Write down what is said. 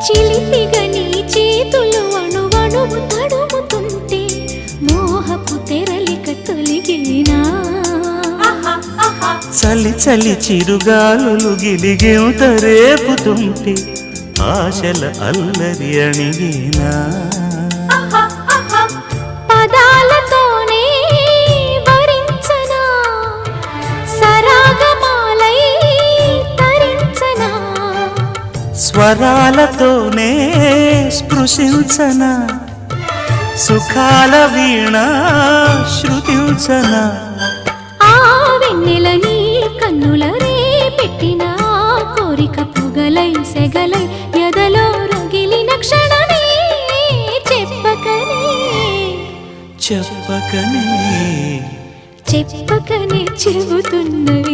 చిలిపిగా నీ చేతులు అణువణువు తడుముతుంటే మోహపు తెరలిక తొలిగేనా చలి చలి చిరుగాలులు గిలిగింత రేపుతుంటే ఆశల అల్లరి అణిగేనా పదాలతోనే వరించనా సరాగమాలై తరించనా స్వరాలతోనే స్పృశించనా సుఖాల వీణ శృతించనా ఆ వెన్నెల నీ కన్నుల రే పెట్టిన కోరిక పొగలై సెగలై ఎదలో రగిలిన క్షణమే చెప్పకనే చెప్పకనే చెప్పకనే చెబుతున్నది